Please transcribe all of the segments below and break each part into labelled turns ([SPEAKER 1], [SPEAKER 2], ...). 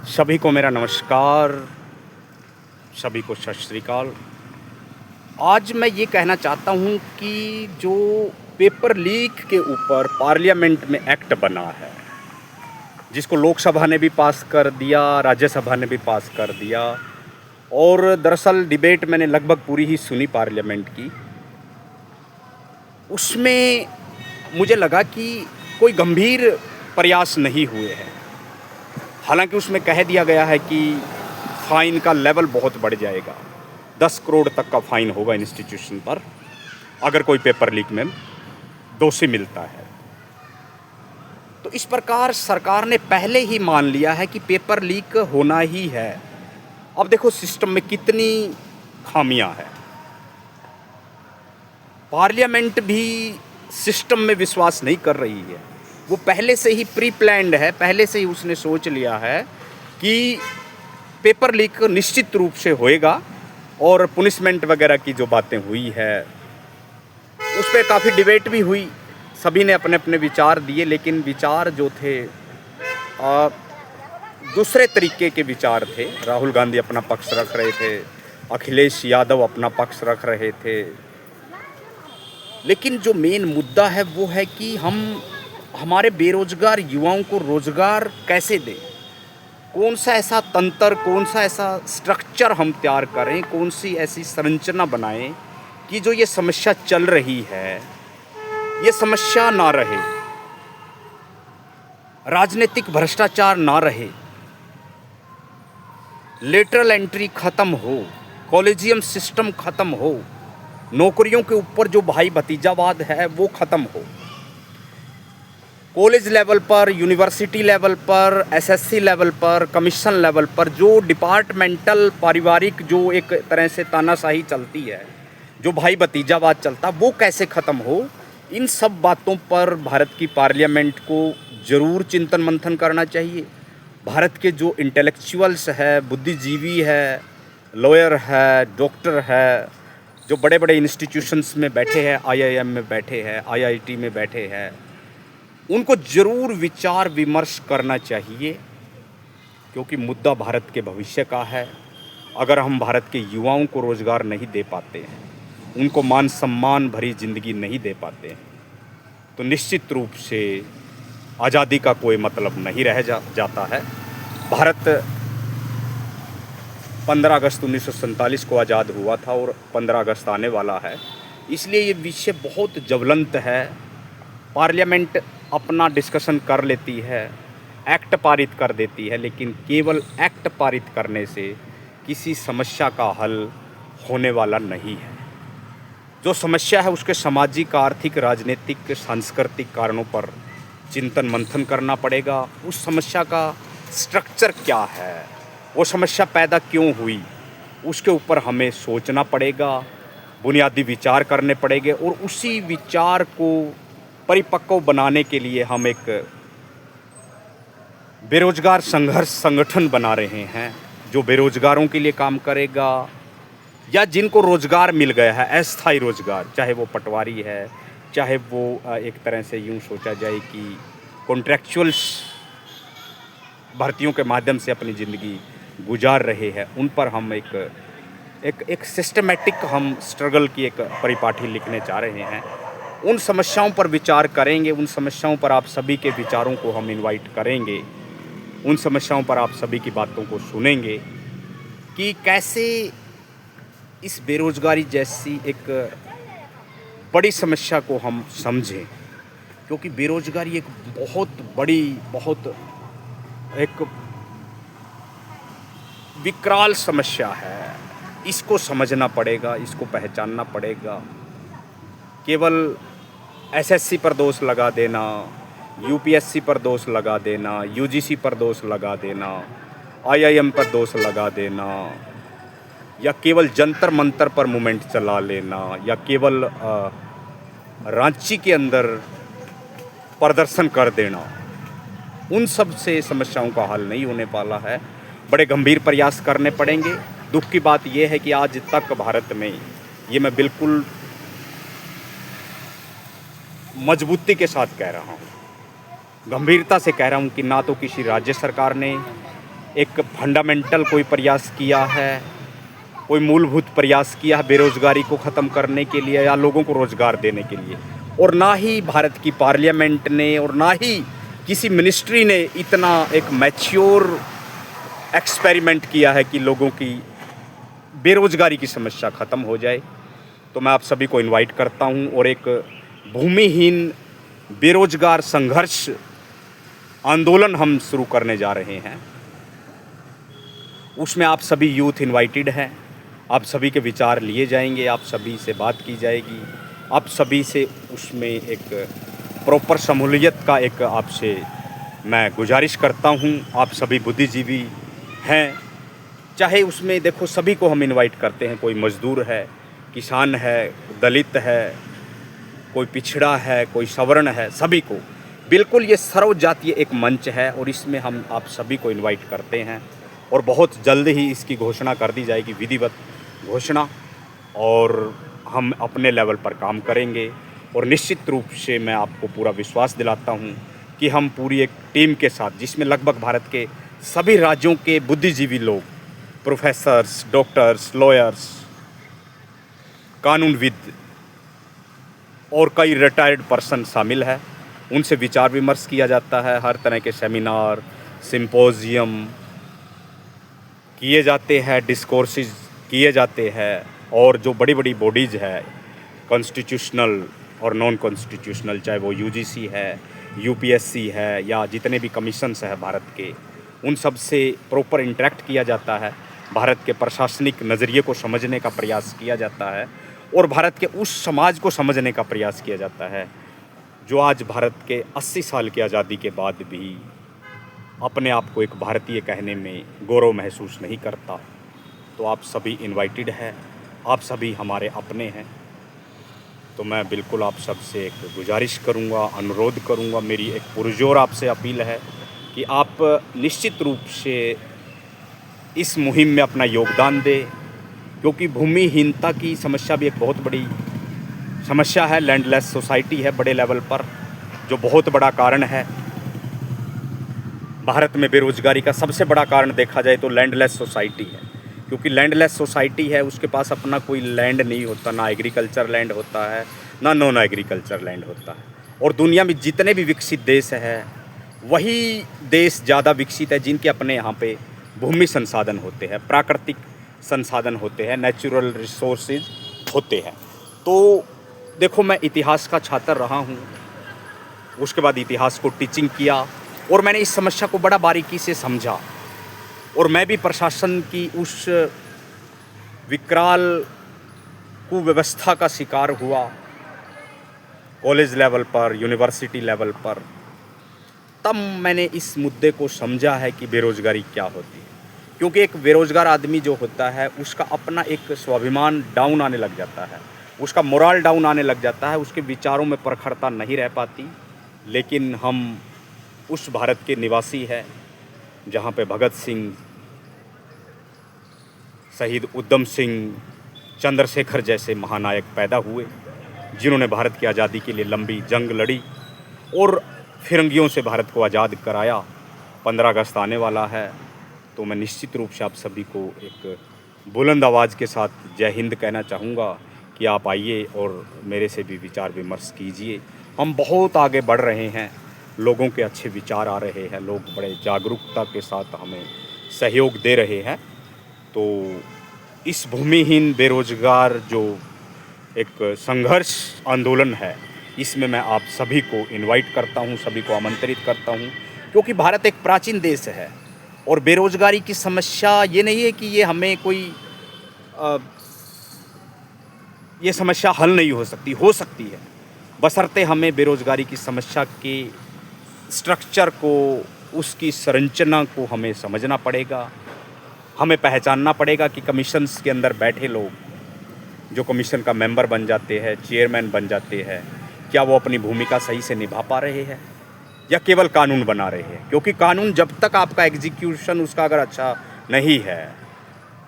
[SPEAKER 1] सभी को मेरा नमस्कार, सभी को सत श्री अकाल। आज मैं ये कहना चाहता हूँ कि जो पेपर लीक के ऊपर पार्लियामेंट में एक्ट बना है, जिसको लोकसभा ने भी पास कर दिया, राज्यसभा ने भी पास कर दिया, और दरअसल डिबेट मैंने लगभग पूरी ही सुनी पार्लियामेंट की। उसमें मुझे लगा कि कोई गंभीर प्रयास नहीं हुए हैं। हालांकि उसमें कह दिया गया है कि फ़ाइन का लेवल बहुत बढ़ जाएगा, 10 करोड़ तक का फ़ाइन होगा इंस्टीट्यूशन पर अगर कोई पेपर लीक में दोषी मिलता है। तो इस प्रकार सरकार ने पहले ही मान लिया है कि पेपर लीक होना ही है। अब देखो सिस्टम में कितनी खामियां हैं। पार्लियामेंट भी सिस्टम में विश्वास नहीं कर रही है। वो पहले से ही प्री प्लान्ड है, पहले से ही उसने सोच लिया है कि पेपर लीक निश्चित रूप से होएगा। और पुनिशमेंट वगैरह की जो बातें हुई है उस पर काफ़ी डिबेट भी हुई, सभी ने अपने अपने विचार दिए, लेकिन विचार जो थे दूसरे तरीके के विचार थे। राहुल गांधी अपना पक्ष रख रहे थे, अखिलेश यादव अपना पक्ष रख रहे थे, लेकिन जो मेन मुद्दा है वो है कि हम हमारे बेरोजगार युवाओं को रोजगार कैसे दें। कौन सा ऐसा तंत्र, कौन सा ऐसा स्ट्रक्चर हम तैयार करें, कौन सी ऐसी संरचना बनाएं कि जो ये समस्या चल रही है ये समस्या ना रहे, राजनीतिक भ्रष्टाचार ना रहे, लेटरल एंट्री खत्म हो, कॉलेजियम सिस्टम खत्म हो, नौकरियों के ऊपर जो भाई भतीजावाद है वो खत्म हो। कॉलेज लेवल पर, यूनिवर्सिटी लेवल पर, एसएससी लेवल पर, कमीशन लेवल पर जो डिपार्टमेंटल पारिवारिक जो एक तरह से तानाशाही चलती है, जो भाई भतीजावाद चलता, वो कैसे ख़त्म हो। इन सब बातों पर भारत की पार्लियामेंट को ज़रूर चिंतन मंथन करना चाहिए। भारत के जो इंटेलेक्चुअल्स है, बुद्धिजीवी है, लॉयर है, डॉक्टर है, जो बड़े बड़े इंस्टीट्यूशंस में बैठे हैं, आईआईएम में बैठे हैं, आईआईटी में बैठे हैं, उनको ज़रूर विचार विमर्श करना चाहिए, क्योंकि मुद्दा भारत के भविष्य का है। अगर हम भारत के युवाओं को रोज़गार नहीं दे पाते हैं, उनको मान सम्मान भरी ज़िंदगी नहीं दे पाते हैं, तो निश्चित रूप से आज़ादी का कोई मतलब नहीं रह जाता है। भारत 15 अगस्त 1947 को आज़ाद हुआ था और 15 अगस्त आने वाला है, इसलिए ये विषय बहुत ज्वलंत है। पार्लियामेंट अपना डिस्कशन कर लेती है, एक्ट पारित कर देती है, लेकिन केवल एक्ट पारित करने से किसी समस्या का हल होने वाला नहीं है। जो समस्या है उसके सामाजिक, आर्थिक, राजनीतिक, सांस्कृतिक कारणों पर चिंतन मंथन करना पड़ेगा। उस समस्या का स्ट्रक्चर क्या है, वो समस्या पैदा क्यों हुई, उसके ऊपर हमें सोचना पड़ेगा, बुनियादी विचार करने पड़ेंगे, और उसी विचार को परिपक्व बनाने के लिए हम एक बेरोजगार संघर्ष संगठन बना रहे हैं, जो बेरोजगारों के लिए काम करेगा, या जिनको रोजगार मिल गया है, अस्थायी रोजगार, चाहे वो पटवारी है, चाहे वो एक तरह से यूं सोचा जाए कि कॉन्ट्रैक्चुअल भर्तियों के माध्यम से अपनी ज़िंदगी गुजार रहे हैं, उन पर हम एक सिस्टमेटिक हम स्ट्रगल की एक परिपाठी लिखने चाह रहे हैं। उन समस्याओं पर विचार करेंगे, उन समस्याओं पर आप सभी के विचारों को हम इनवाइट करेंगे, उन समस्याओं पर आप सभी की बातों को सुनेंगे कि कैसे इस बेरोजगारी जैसी एक बड़ी समस्या को हम समझें, क्योंकि बेरोजगारी एक बहुत बड़ी, बहुत एक विकराल समस्या है। इसको समझना पड़ेगा, इसको पहचानना पड़ेगा। केवल एसएससी पर दोष लगा देना, यूपीएससी पर दोष लगा देना, यूजीसी पर दोष लगा देना, आईआईएम पर दोष लगा देना, या केवल जंतर मंतर पर मूवमेंट चला लेना, या केवल रांची के अंदर प्रदर्शन कर देना, उन सब से समस्याओं का हल नहीं होने वाला है। बड़े गंभीर प्रयास करने पड़ेंगे। दुख की बात यह है कि आज तक भारत में, ये मैं बिल्कुल मजबूती के साथ कह रहा हूँ, गंभीरता से कह रहा हूँ कि ना तो किसी राज्य सरकार ने, एक फंडामेंटल कोई प्रयास किया है, कोई मूलभूत प्रयास किया है बेरोज़गारी को ख़त्म करने के लिए या लोगों को रोज़गार देने के लिए। और ना ही भारत की पार्लियामेंट ने और ना ही किसी मिनिस्ट्री ने इतना एक मैच्योर एक्सपेरिमेंट किया है कि लोगों की बेरोज़गारी की समस्या ख़त्म हो जाए। तो मैं आप सभी को इनवाइट करता हूं और एक भूमिहीन बेरोज़गार संघर्ष आंदोलन हम शुरू करने जा रहे हैं। उसमें आप सभी यूथ इनवाइटेड हैं, आप सभी के विचार लिए जाएंगे, आप सभी से बात की जाएगी, आप सभी से उसमें एक प्रॉपर शमूलियत का एक आपसे मैं गुजारिश करता हूं। आप सभी बुद्धिजीवी हैं, चाहे उसमें देखो सभी को हम इनवाइट करते हैं, कोई मज़दूर है, किसान है, दलित है, कोई पिछड़ा है, कोई सवर्ण है, सभी को। बिल्कुल ये सर्वजातीय एक मंच है और इसमें हम आप सभी को इनवाइट करते हैं और बहुत जल्द ही इसकी घोषणा कर दी जाएगी, विधिवत घोषणा, और हम अपने लेवल पर काम करेंगे। और निश्चित रूप से मैं आपको पूरा विश्वास दिलाता हूं कि हम पूरी एक टीम के साथ, जिसमें लगभग भारत के सभी राज्यों के बुद्धिजीवी लोग, प्रोफेसर्स, डॉक्टर्स, लॉयर्स, कानूनविद और कई रिटायर्ड पर्सन शामिल है, उनसे विचार विमर्श किया जाता है। हर तरह के सेमिनार, सिंपोजियम किए जाते हैं, डिस्कोर्सेज किए जाते हैं, और जो बड़ी बड़ी बॉडीज़ है कॉन्स्टिट्यूशनल और नॉन कॉन्स्टिट्यूशनल, चाहे वो यूजीसी है, यूपीएससी है, या जितने भी कमीशंस है भारत के, उन सब से प्रॉपर इंटरेक्ट किया जाता है। भारत के प्रशासनिक नज़रिए को समझने का प्रयास किया जाता है और भारत के उस समाज को समझने का प्रयास किया जाता है जो आज भारत के 80 साल की आज़ादी के बाद भी अपने आप को एक भारतीय कहने में गौरव महसूस नहीं करता। तो आप सभी इनवाइटेड हैं, आप सभी हमारे अपने हैं। तो मैं बिल्कुल आप सबसे एक गुजारिश करूंगा, अनुरोध करूंगा, मेरी एक पुरजोर आपसे अपील है कि आप निश्चित रूप से इस मुहिम में अपना योगदान दें, क्योंकि भूमिहीनता की समस्या भी एक बहुत बड़ी समस्या है। लैंडलेस सोसाइटी है बड़े लेवल पर, जो बहुत बड़ा कारण है। भारत में बेरोज़गारी का सबसे बड़ा कारण देखा जाए तो लैंडलेस सोसाइटी है, क्योंकि लैंडलेस सोसाइटी है, उसके पास अपना कोई लैंड नहीं होता, ना एग्रीकल्चर लैंड होता है, ना नॉन एग्रीकल्चर लैंड होता है। और दुनिया में जितने भी विकसित देश हैं, वही देश ज़्यादा विकसित है जिनके अपने यहाँ पे भूमि संसाधन होते हैं, प्राकृतिक संसाधन होते हैं, नेचुरल रिसोर्सेज होते हैं। तो देखो, मैं इतिहास का छात्र रहा हूँ, उसके बाद इतिहास को टीचिंग किया और मैंने इस समस्या को बड़ा बारीकी से समझा, और मैं भी प्रशासन की उस विकराल कुव्यवस्था का शिकार हुआ कॉलेज लेवल पर, यूनिवर्सिटी लेवल पर। तब मैंने इस मुद्दे को समझा है कि बेरोज़गारी क्या होती है, क्योंकि एक बेरोज़गार आदमी जो होता है उसका अपना एक स्वाभिमान डाउन आने लग जाता है, उसका मोरल डाउन आने लग जाता है, उसके विचारों में प्रखरता नहीं रह पाती। लेकिन हम उस भारत के निवासी हैं जहाँ पे भगत सिंह, शहीद उधम सिंह, चंद्रशेखर जैसे महानायक पैदा हुए, जिन्होंने भारत की आज़ादी के लिए लंबी जंग लड़ी और फिरंगियों से भारत को आज़ाद कराया। 15 अगस्त आने वाला है, तो मैं निश्चित रूप से आप सभी को एक बुलंद आवाज़ के साथ जय हिंद कहना चाहूँगा कि आप आइए और मेरे से भी विचार विमर्श कीजिए। हम बहुत आगे बढ़ रहे हैं, लोगों के अच्छे विचार आ रहे हैं, लोग बड़े जागरूकता के साथ हमें सहयोग दे रहे हैं। तो इस भूमिहीन बेरोज़गार जो एक संघर्ष आंदोलन है, इसमें मैं आप सभी को इनवाइट करता हूं, सभी को आमंत्रित करता हूं, क्योंकि भारत एक प्राचीन देश है और बेरोज़गारी की समस्या ये नहीं है कि ये हमें कोई ये समस्या हल नहीं हो सकती है, बशर्ते हमें बेरोज़गारी की समस्या के स्ट्रक्चर को, उसकी संरचना को हमें समझना पड़ेगा। हमें पहचानना पड़ेगा कि कमीशंस के अंदर बैठे लोग जो कमीशन का मेंबर बन जाते हैं, चेयरमैन बन जाते हैं, क्या वो अपनी भूमिका सही से निभा पा रहे हैं या केवल कानून बना रहे हैं। क्योंकि कानून जब तक आपका एग्जीक्यूशन उसका अगर अच्छा नहीं है,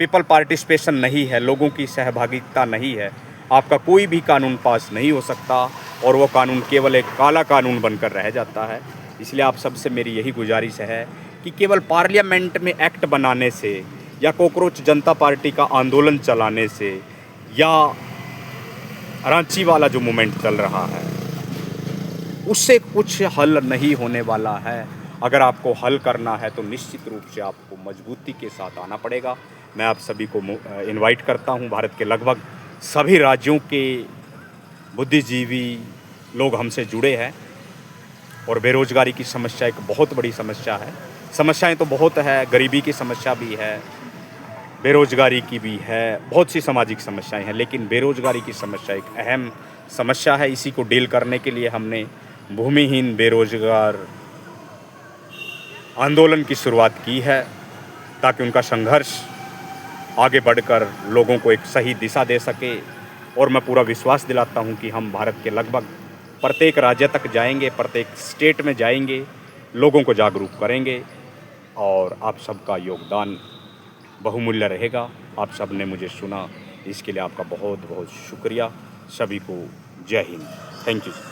[SPEAKER 1] पीपल पार्टिसिपेशन नहीं है, लोगों की सहभागिता नहीं है, आपका कोई भी कानून पास नहीं हो सकता और वो कानून केवल एक काला कानून बनकर रह जाता है। इसलिए आप सबसे मेरी यही गुजारिश है कि केवल पार्लियामेंट में एक्ट बनाने से या कॉकरोच जनता पार्टी का आंदोलन चलाने से या रांची वाला जो मूवमेंट चल रहा है उससे कुछ हल नहीं होने वाला है। अगर आपको हल करना है तो निश्चित रूप से आपको मजबूती के साथ आना पड़ेगा। मैं आप सभी को इनवाइट करता हूं। भारत के लगभग सभी राज्यों के बुद्धिजीवी लोग हमसे जुड़े हैं और बेरोजगारी की समस्या एक बहुत बड़ी समस्या है। समस्याएं तो बहुत है, गरीबी की समस्या भी है, बेरोजगारी की भी है, बहुत सी सामाजिक समस्याएं हैं, लेकिन बेरोजगारी की समस्या एक अहम समस्या है। इसी को डील करने के लिए हमने भूमिहीन बेरोजगार आंदोलन की शुरुआत की है ताकि उनका संघर्ष आगे बढ़कर लोगों को एक सही दिशा दे सके। और मैं पूरा विश्वास दिलाता हूं कि हम भारत के लगभग प्रत्येक राज्य तक जाएंगे, प्रत्येक स्टेट में जाएंगे, लोगों को जागरूक करेंगे और आप सबका योगदान बहुमूल्य रहेगा। आप सब ने मुझे सुना, इसके लिए आपका बहुत बहुत शुक्रिया। सभी को जय हिंद। Thank you.